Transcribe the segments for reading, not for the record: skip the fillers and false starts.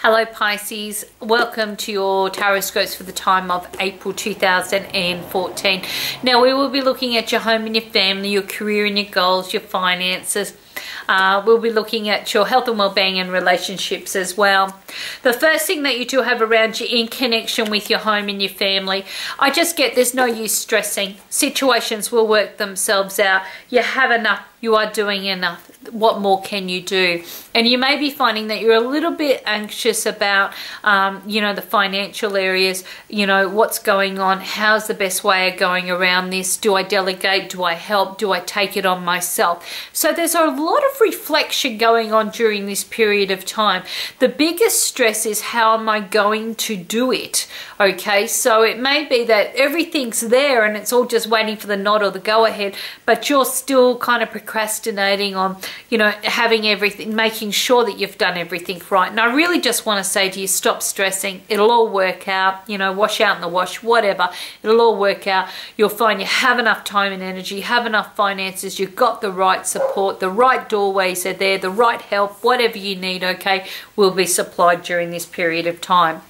Hello Pisces, welcome to your Tarotscopes for the time of April 2014. Now we will be looking at your home and your family, your career and your goals, your finances. We'll be looking at your health and well-being and relationships as well. The first thing that you do have around you in connection with your home and your family, I just get there's no use stressing. Situations will work themselves out. You have enough. You are doing enough. What more can you do? And you may be finding that you're a little bit anxious about, the financial areas, what's going on, how's the best way of going around this, do I delegate, do I help, do I take it on myself? So there's a lot of reflection going on during this period of time. The biggest stress is how am I going to do it? Okay, so it may be that everything's there and it's all just waiting for the nod or the go ahead, but you're still kind of procrastinating on having everything, making sure that you've done everything right. And I really just want to say to you, stop stressing. It'll all work out, wash out in the wash, whatever. It'll all work out. You'll find you have enough time and energy, have enough finances, you've got the right support, the right doorways are there, the right help, whatever you need, okay, will be supplied during this period of time.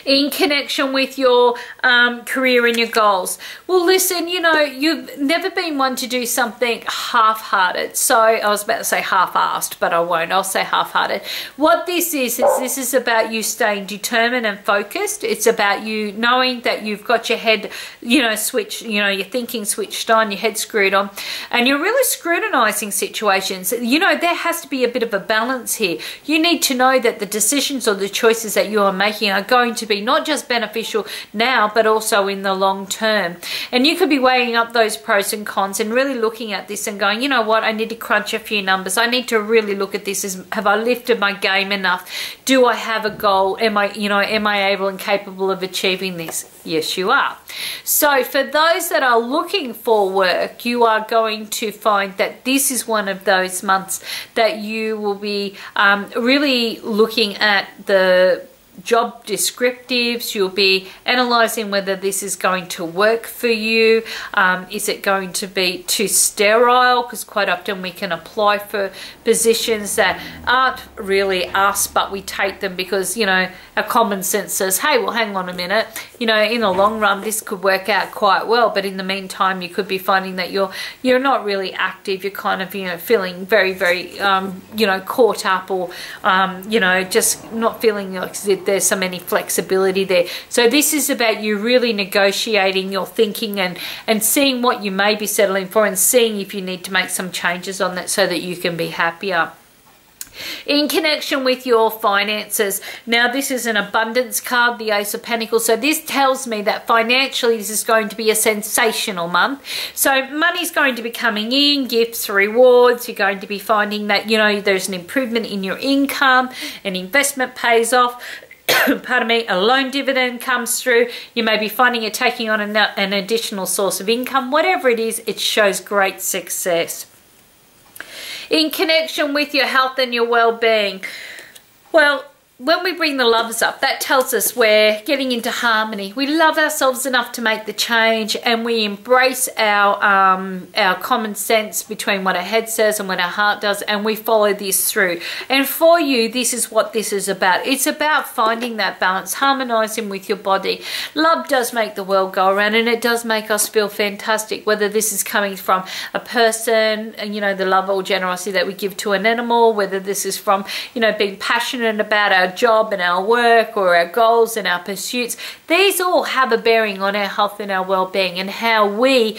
In connection with your career and your goals, well listen, you've never been one to do something half-hearted. So I was about to say half-assed, but I won't. I'll say half-hearted. What this is this is about you staying determined and focused. It's about you knowing that you've got your head switched, your thinking switched on, your head screwed on, and you're really scrutinizing situations. There has to be a bit of a balance here. You need to know that the decisions or the choices that you are making are going to be not just beneficial now but also in the long term. And you could be weighing up those pros and cons and really looking at this and going, you know what, I need to crunch a few numbers. I need to really look at this as, have I lifted my game enough? Do I have a goal? Am I able and capable of achieving this? Yes, you are. So for those that are looking for work, you are going to find that this is one of those months that you will be really looking at the job descriptives. You'll be analysing whether this is going to work for you. Is it going to be too sterile? Because quite often we can apply for positions that aren't really us, but we take them because, our common sense says, hey, well, hang on a minute. In the long run, this could work out quite well. But in the meantime, you could be finding that you're not really active. You're kind of, feeling very, very, caught up or, just not feeling like there's so many flexibility there. So this is about you really negotiating your thinking and seeing what you may be settling for and seeing if you need to make some changes on that so that you can be happier. In connection with your finances, now this is an abundance card, the Ace of Pentacles. So this tells me that financially this is going to be a sensational month. So money's going to be coming in, gifts, rewards. You're going to be finding that, there's an improvement in your income, an investment pays off. Pardon me, a loan dividend comes through. You may be finding you're taking on an additional source of income. Whatever it is, it shows great success. In connection with your health and your well-being, well, when we bring the lovers up, that tells us we're getting into harmony. We love ourselves enough to make the change, and we embrace our common sense between what our head says and what our heart does, and we follow this through. And for you, this is what this is about. It's about finding that balance, harmonizing with your body. Love does make the world go around, and it does make us feel fantastic, whether this is coming from a person, the love or generosity that we give to an animal, whether this is from, being passionate about our job and our work or our goals and our pursuits. These all have a bearing on our health and our well-being and how we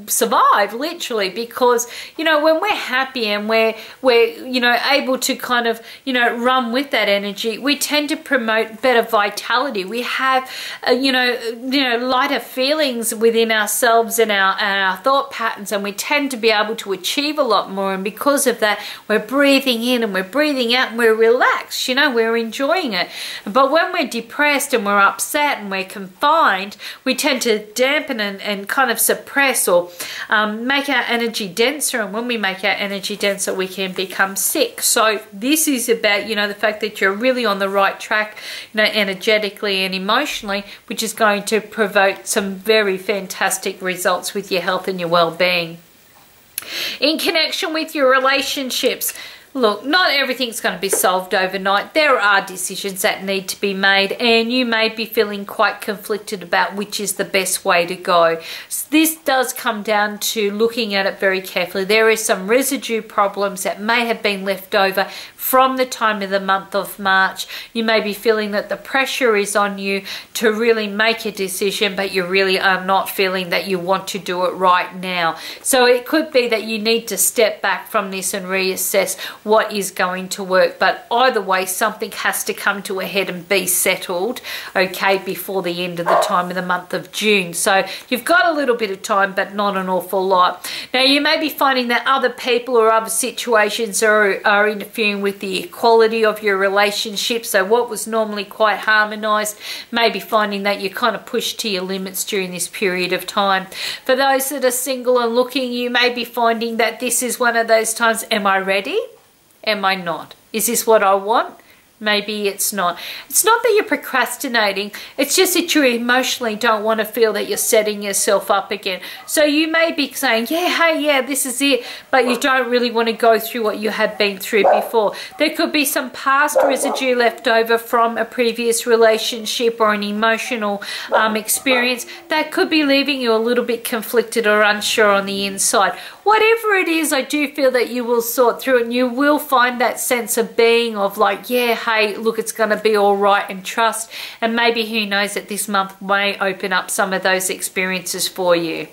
survive, literally, because when we're happy and we're able to kind of run with that energy, we tend to promote better vitality. We have lighter feelings within ourselves and our thought patterns, and we tend to be able to achieve a lot more. And because of that, we're breathing in and we're breathing out and we're relaxed. We're enjoying it. But when we're depressed and we're upset and we're confined, we tend to dampen and kind of suppress or make our energy denser. And when we make our energy denser, we can become sick. So this is about, the fact that you're really on the right track, energetically and emotionally, which is going to provoke some very fantastic results with your health and your well-being. In connection with your relationships, Look, not everything's going to be solved overnight. There are decisions that need to be made, and you may be feeling quite conflicted about which is the best way to go. So this does come down to looking at it very carefully. There is some residue problems that may have been left over from the time of the month of March. You may be feeling that the pressure is on you to really make a decision, but you really are not feeling that you want to do it right now. So it could be that you need to step back from this and reassess what is going to work. But either way, something has to come to a head and be settled, okay, before the end of the time of the month of June. So you've got a little bit of time, but not an awful lot. Now, you may be finding that other people or other situations are interfering with the equality of your relationship. So what was normally quite harmonized, maybe finding that you're kind of pushed to your limits during this period of time. For those that are single and looking, you may be finding that this is one of those times, am I ready? Am I not? Is this what I want? Maybe it's not. It's not that you're procrastinating. It's just that you emotionally don't want to feel that you're setting yourself up again. So you may be saying, yeah, hey, yeah, this is it. But you don't really want to go through what you have been through before. There could be some past residue left over from a previous relationship or an emotional experience that could be leaving you a little bit conflicted or unsure on the inside. Whatever it is, I do feel that you will sort through it, and you will find that sense of being of like, yeah, hey, look, it's going to be all right, and trust. And maybe who knows that this month may open up some of those experiences for you.